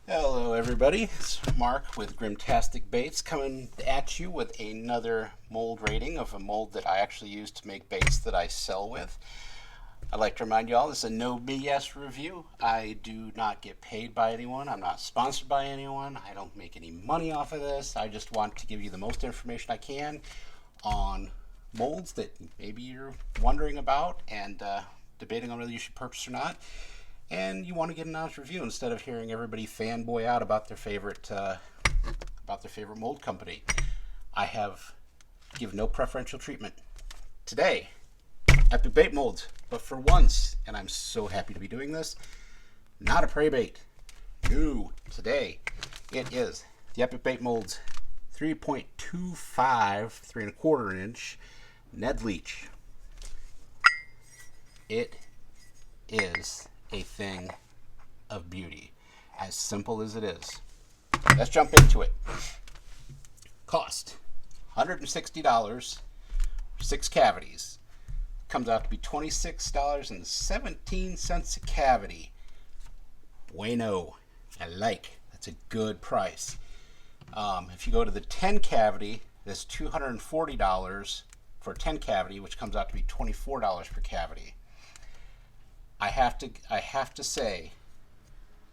Hello, everybody. It's Mark with Grimtastic Baits coming at you with another mold rating of a mold that I actually use to make baits that I sell with. I'd like to remind you all this is a no BS review. I do not get paid by anyone. I'm not sponsored by anyone. I don't make any money off of this. I just want to give you the most information I can on molds that maybe you're wondering about and debating on whether you should purchase or not, and you want to get an honest review instead of hearing everybody fanboy out about their favorite mold company. I have give no preferential treatment today. Epic bait molds, but for once, and I'm so happy to be doing this, not a prey bait. No, today it is the Epic Bait Molds 3.25, 3.25 inch Ned Leech. It is a thing of beauty, as simple as it is. Let's jump into it. Cost $160 for 6 cavities. Comes out to be $26.17 a cavity. Bueno. That's a good price. If you go to the 10 cavity, that's $240 for a 10 cavity, which comes out to be $24 per cavity. I have to say,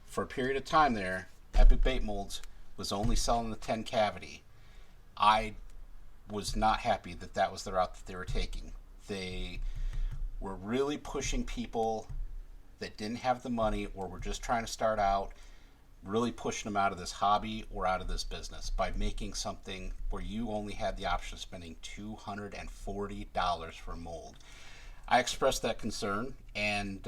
for a period of time there, Epic Bait Molds was only selling the 10 cavity. I was not happy that that was the route that they were taking. They were really pushing people that didn't have the money or were just trying to start out, really pushing them out of this hobby or out of this business by making something where you only had the option of spending $240 for a mold. I expressed that concern, and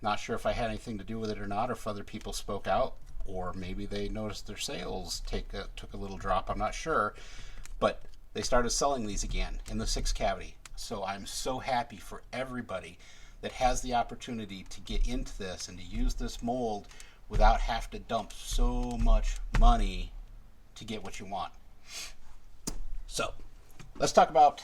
not sure if I had anything to do with it or not, or if other people spoke out, or maybe they noticed their sales took a little drop. I'm not sure, but they started selling these again in the 6 cavity. So I'm so happy for everybody that has the opportunity to get into this and to use this mold without having to dump so much money to get what you want. So let's talk about,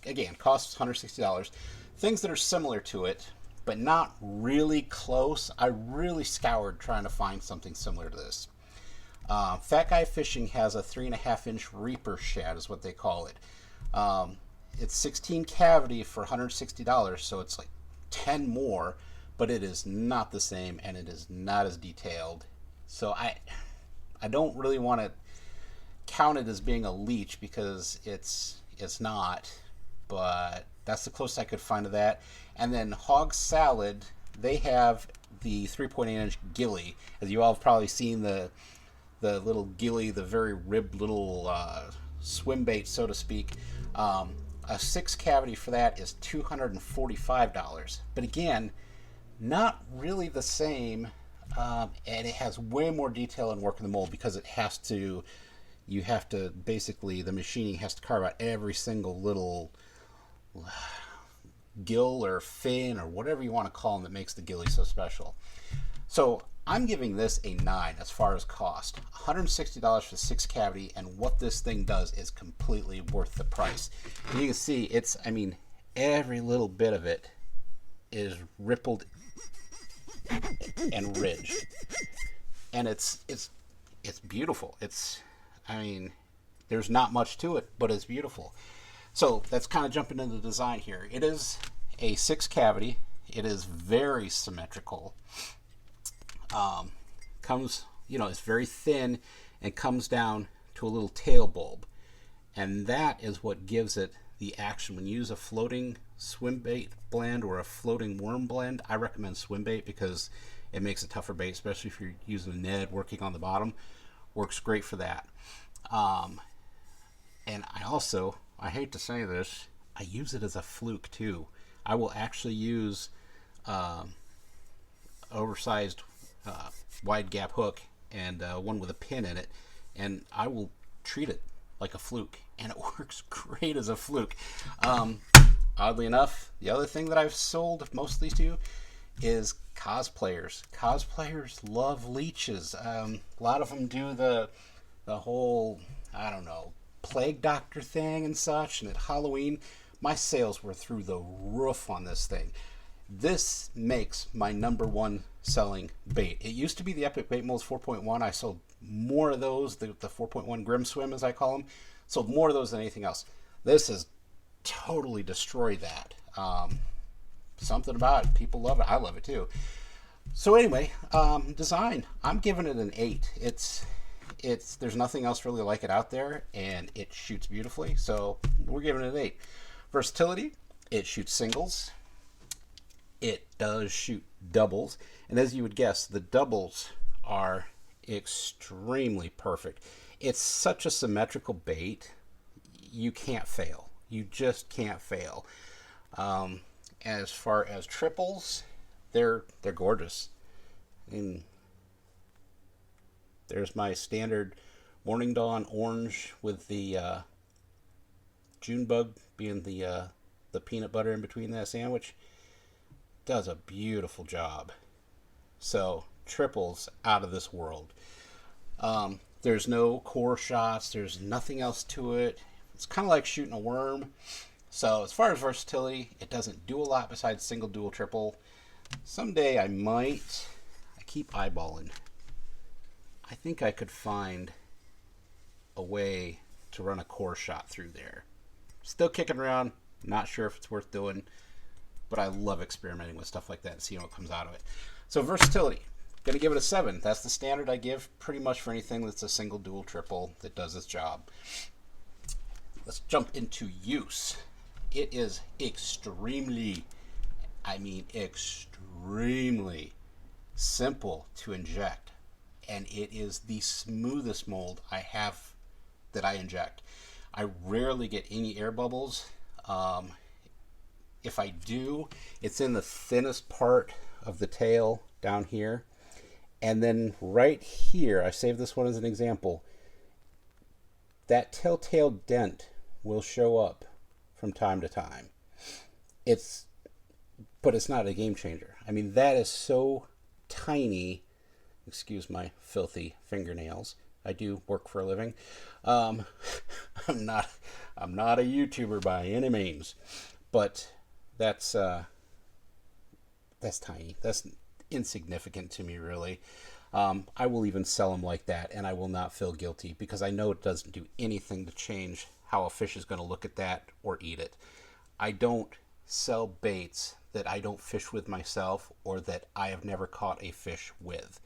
again, costs $160. Things that are similar to it, but not really close. I really scoured trying to find something similar to this. Fat Guy Fishing has a 3.5 inch Reaper shad, is what they call it. It's 16 cavity for $160, so it's like 10 more, but it is not the same and it is not as detailed. So I don't really want to count it as being a leech because it's not, but that's the closest I could find to that. And then Hog Salad, they have the 3.8 inch gilly. As you all have probably seen the little gilly, the very ribbed little swim bait, so to speak. A 6 cavity for that is $245. But again, not really the same, and it has way more detail and work in the mold because it has to, you have to basically, the machining has to carve out every single little gill or fin or whatever you want to call them that makes the gilly so special. So I'm giving this a 9 as far as cost. $160 for 6 cavity, and what this thing does is completely worth the price. And you can see it's, I mean, every little bit of it is rippled and ridged, and it's beautiful. I mean, there's not much to it, but it's beautiful. So that's kind of jumping into the design here. It is a 6 cavity. It is very symmetrical. Comes, it's very thin and comes down to a little tail bulb. And that is what gives it the action. When you use a floating swim bait blend or a floating worm blend, I recommend swim bait because it makes a tougher bait, especially if you're using a Ned working on the bottom. Works great for that. And I hate to say this, I use it as a fluke too. I will actually use oversized wide gap hook and one with a pin in it, and I will treat it like a fluke, and it works great as a fluke. Oddly enough, the other thing that I've sold mostly to is cosplayers. Cosplayers love leeches. A lot of them do the whole, I don't know, plague doctor thing and such, and at Halloween my sales were through the roof on this thing. This makes my number one selling bait. It used to be the Epic Bait Molds 4.1. I sold more of those, the 4.1 Grim Swim as I call them. Sold more of those than anything else. This has totally destroyed that. Something about it. People love it. I love it too. So anyway, design. I'm giving it an 8. There's nothing else really like it out there, and it shoots beautifully. So we're giving it an 8. Versatility. It shoots singles. It does shoot doubles, and as you would guess, the doubles are extremely perfect. It's such a symmetrical bait. You can't fail. You just can't fail. As far as triples, they're gorgeous. And there's my standard Morning Dawn orange with the June bug being the peanut butter in between that sandwich. Does a beautiful job. So triples out of this world. There's no core shots. There's nothing else to it. It's kind of like shooting a worm. So as far as versatility, it doesn't do a lot besides single, dual, triple. Someday I keep eyeballing. I think I could find a way to run a core shot through there. Still kicking around. Not sure if it's worth doing, but I love experimenting with stuff like that and seeing what comes out of it. So versatility, going to give it a 7. That's the standard I give pretty much for anything that's a single, dual, triple that does its job. Let's jump into use. It is extremely simple to inject, and it is the smoothest mold I have that I inject. I rarely get any air bubbles. If I do, it's in the thinnest part of the tail down here, and then right here, I saved this one as an example, that telltale dent will show up from time to time. But it's not a game changer. I mean, that is so tiny. Excuse my filthy fingernails. I do work for a living. I'm not a YouTuber by any means, but that's tiny. That's insignificant to me, really. I will even sell them like that, and I will not feel guilty because I know it doesn't do anything to change how a fish is going to look at that or eat it. I don't sell baits that I don't fish with myself or that I have never caught a fish with.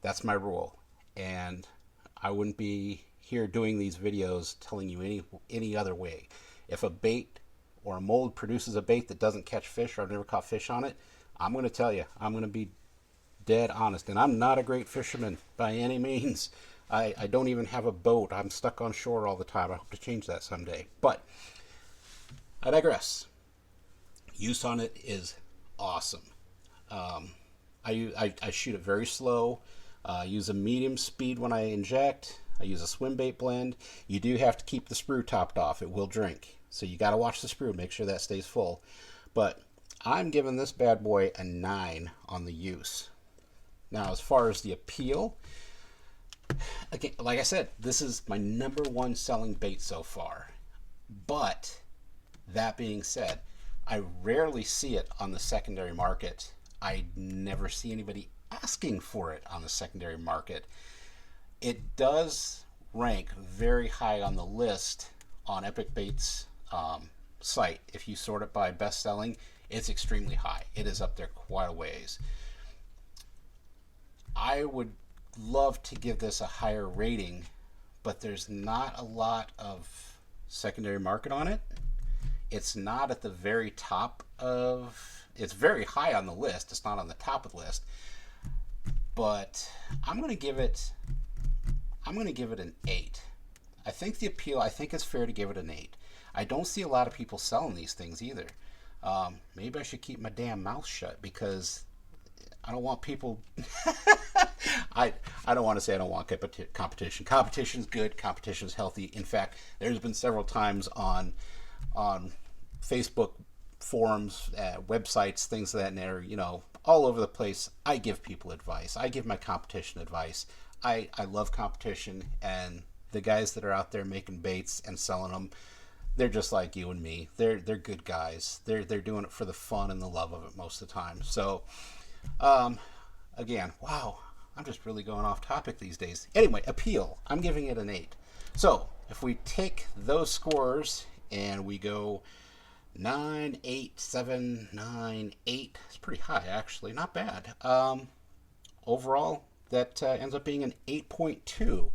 That's my rule, and I wouldn't be here doing these videos telling you any other way. If a bait or a mold produces a bait that doesn't catch fish or I've never caught fish on it, I'm going to tell you. I'm going to be dead honest, and I'm not a great fisherman by any means. I don't even have a boat. I'm stuck on shore all the time. I hope to change that someday. But I digress. Use on it is awesome. I shoot it very slow. Use a medium speed when I inject. I use a swim bait blend. You do have to keep the sprue topped off. It will drink. So you got to watch the sprue. Make sure that stays full. But I'm giving this bad boy a 9 on the use. Now, as far as the appeal, again, like I said, this is my #1 selling bait so far. But that being said, I rarely see it on the secondary market. I never see anybody asking for it on the secondary market. It does rank very high on the list on Epic Bait's site. If you sort it by best selling, it's extremely high. It is up there quite a ways. I would love to give this a higher rating, but there's not a lot of secondary market on it. It's not at the very top of, it's very high on the list. It's not on the top of the list, but I'm going to give it an 8. I think the appeal, I think it's fair to give it an 8. I don't see a lot of people selling these things either. Maybe I should keep my damn mouth shut because I don't want people I don't want to say I don't want competition. Competition's good. Competition's healthy. In fact, there's been several times on Facebook forums, websites, things of that nature, all over the place. I give people advice. I give my competition advice. I love competition, and the guys that are out there making baits and selling them, they're just like you and me. They're good guys. They're doing it for the fun and the love of it most of the time. So again, wow, I'm just really going off topic these days. Anyway, appeal, I'm giving it an 8. So if we take those scores and we go 9, 8, 7, 9, 8, it's pretty high actually, not bad. Overall, that ends up being an 8.2. You're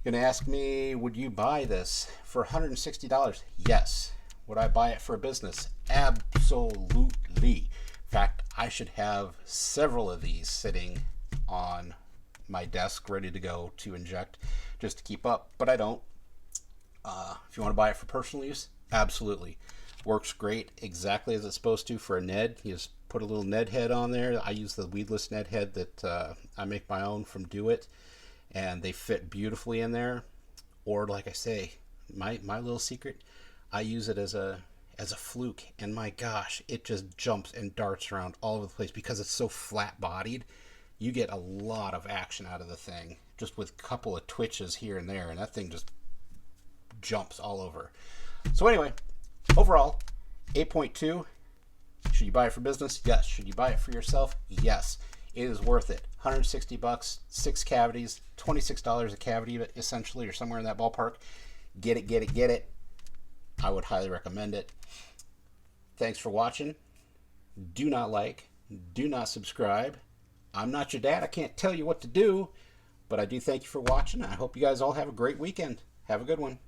going to ask me, would you buy this for $160? Yes. Would I buy it for a business? Absolutely. In fact, I should have several of these sitting on my desk ready to go to inject just to keep up, but I don't. If you want to buy it for personal use, absolutely. Works great exactly as it's supposed to for a Ned. You just put a little Ned head on there. I use the weedless Ned head that I make my own from Do It, and they fit beautifully in there. Or like I say, my little secret, I use it as a fluke, and my gosh, it just jumps and darts around all over the place because it's so flat bodied. You get a lot of action out of the thing just with a couple of twitches here and there, and that thing just jumps all over. So anyway, overall, 8.2. Should you buy it for business? Yes. Should you buy it for yourself? Yes. It is worth it. $160, 6 cavities, $26 a cavity, essentially, or somewhere in that ballpark. Get it, get it, get it. I would highly recommend it. Thanks for watching. Do not subscribe. I'm not your dad. I can't tell you what to do, but I do thank you for watching. I hope you guys all have a great weekend. Have a good one.